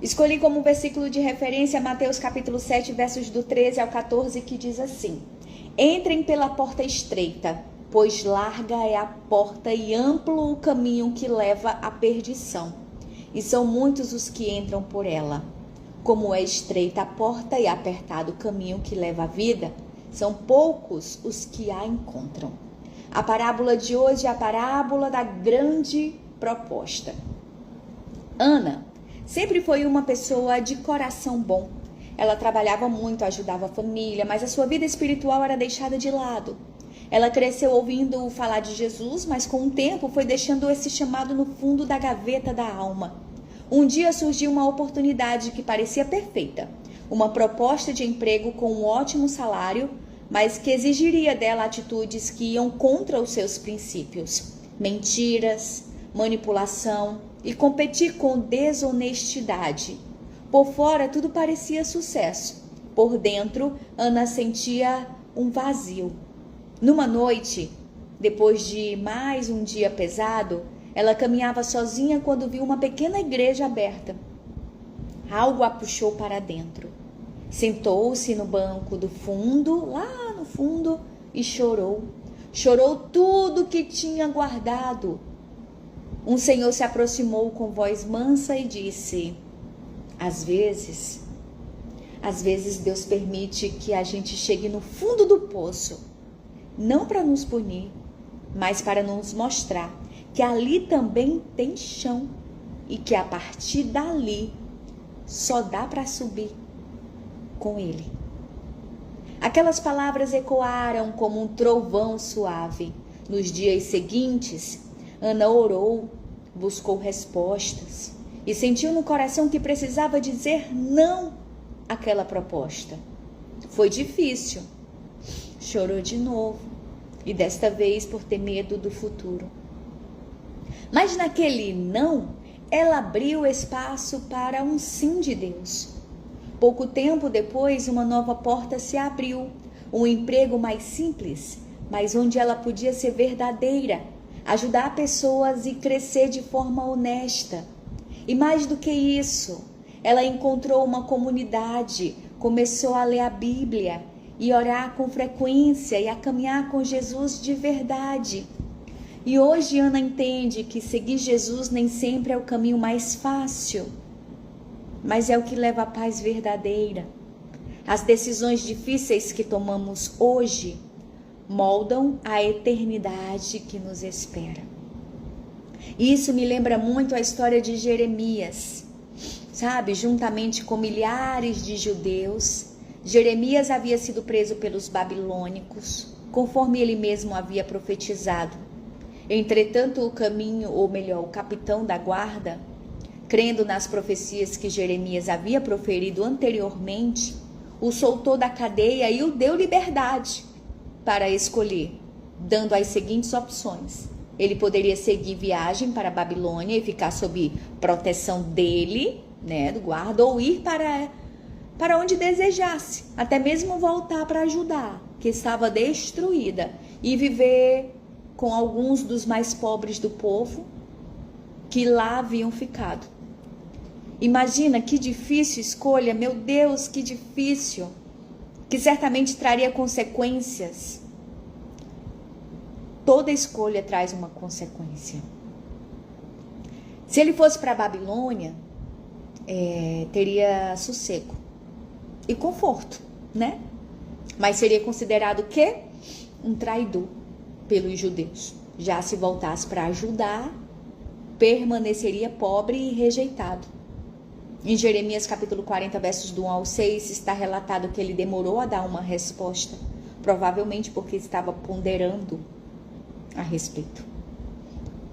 Escolhi como versículo de referência Mateus capítulo 7, versos do 13 ao 14, que diz assim: Entrem pela porta estreita, pois larga é a porta e amplo o caminho que leva à perdição, e são muitos os que entram por ela. Como é estreita a porta e apertado o caminho que leva à vida, são poucos os que a encontram. A parábola de hoje é a parábola da grande proposta. Ana sempre foi uma pessoa de coração bom. Ela trabalhava muito, ajudava a família, mas a sua vida espiritual era deixada de lado. Ela cresceu ouvindo falar de Jesus, mas com o tempo foi deixando esse chamado no fundo da gaveta da alma. Um dia surgiu uma oportunidade que parecia perfeita. Uma proposta de emprego com um ótimo salário, mas que exigiria dela atitudes que iam contra os seus princípios. Mentiras, manipulação e competir com desonestidade. Por fora tudo parecia sucesso. Por dentro, Ana sentia um vazio. Numa noite, depois de mais um dia pesado, ela caminhava sozinha quando viu uma pequena igreja aberta. Algo a puxou para dentro. Sentou-se no banco do fundo, lá no fundo, e chorou. Chorou tudo que tinha guardado. Um senhor se aproximou com voz mansa e disse: Às vezes Deus permite que a gente chegue no fundo do poço, não para nos punir, mas para nos mostrar que ali também tem chão e que a partir dali só dá para subir com Ele. Aquelas palavras ecoaram como um trovão suave. Nos dias seguintes, Ana orou, buscou respostas e sentiu no coração que precisava dizer não àquela proposta. Foi difícil. Chorou de novo e desta vez por ter medo do futuro. Mas naquele não, ela abriu espaço para um sim de Deus. Pouco tempo depois, uma nova porta se abriu, um emprego mais simples, mas onde ela podia ser verdadeira, ajudar pessoas e crescer de forma honesta. E mais do que isso, ela encontrou uma comunidade, começou a ler a Bíblia e orar com frequência e a caminhar com Jesus de verdade. E hoje Ana entende que seguir Jesus nem sempre é o caminho mais fácil, mas é o que leva à paz verdadeira. As decisões difíceis que tomamos hoje moldam a eternidade que nos espera. E isso me lembra muito a história de Jeremias. Sabe, juntamente com milhares de judeus, Jeremias havia sido preso pelos babilônicos, conforme ele mesmo havia profetizado. Entretanto, o capitão da guarda, crendo nas profecias que Jeremias havia proferido anteriormente, o soltou da cadeia e o deu liberdade para escolher, dando as seguintes opções. Ele poderia seguir viagem para a Babilônia e ficar sob proteção dele, do guarda, ou ir para onde desejasse, até mesmo voltar para Judá, que estava destruída, e viver com alguns dos mais pobres do povo que lá haviam ficado. Imagina que difícil escolha, meu Deus, que difícil, que certamente traria consequências. Toda escolha traz uma consequência. Se ele fosse para a Babilônia, teria sossego e conforto, Mas seria considerado o quê? Um traidor pelos judeus. Já se voltasse para ajudar, permaneceria pobre e rejeitado. Em Jeremias capítulo 40, versos do 1 ao 6, está relatado que ele demorou a dar uma resposta, provavelmente porque estava ponderando a respeito.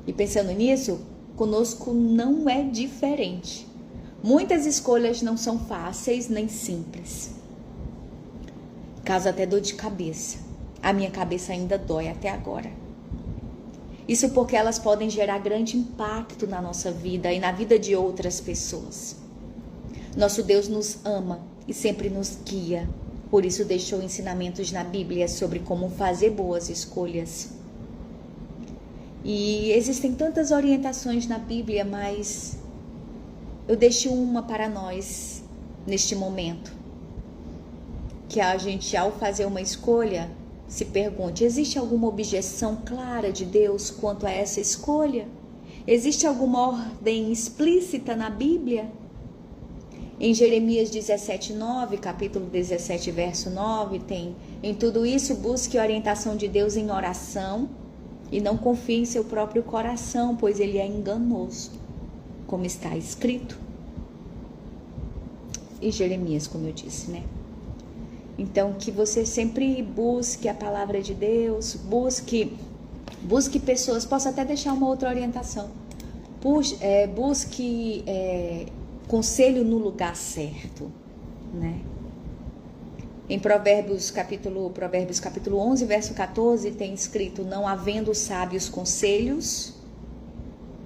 E pensando nisso, conosco não é diferente. Muitas escolhas não são fáceis nem simples. Causa até dor de cabeça. A minha cabeça ainda dói até agora. Isso porque elas podem gerar grande impacto na nossa vida e na vida de outras pessoas. Nosso Deus nos ama e sempre nos guia. Por isso deixou ensinamentos na Bíblia sobre como fazer boas escolhas. E existem tantas orientações na Bíblia, mas eu deixo uma para nós neste momento. Que a gente, ao fazer uma escolha, se pergunte: existe alguma objeção clara de Deus quanto a essa escolha? Existe alguma ordem explícita na Bíblia? Em Jeremias 17:9, capítulo 17, verso 9, tem: em tudo isso busque a orientação de Deus em oração e não confie em seu próprio coração, pois ele é enganoso, como está escrito. E Jeremias, como eu disse, né? Então, que você sempre busque a palavra de Deus, busque pessoas, posso até deixar uma outra orientação. Busque conselho no lugar certo, né? Em Provérbios capítulo 11, verso 14, tem escrito: não havendo sábios conselhos,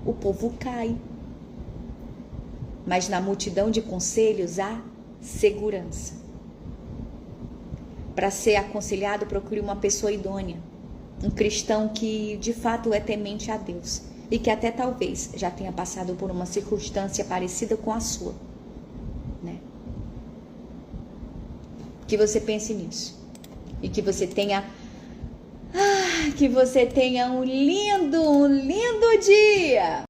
o povo cai. Mas na multidão de conselhos há segurança. Para ser aconselhado, procure uma pessoa idônea, um cristão que de fato é temente a Deus e que até talvez já tenha passado por uma circunstância parecida com a sua, né? Que você pense nisso e que você tenha um lindo dia.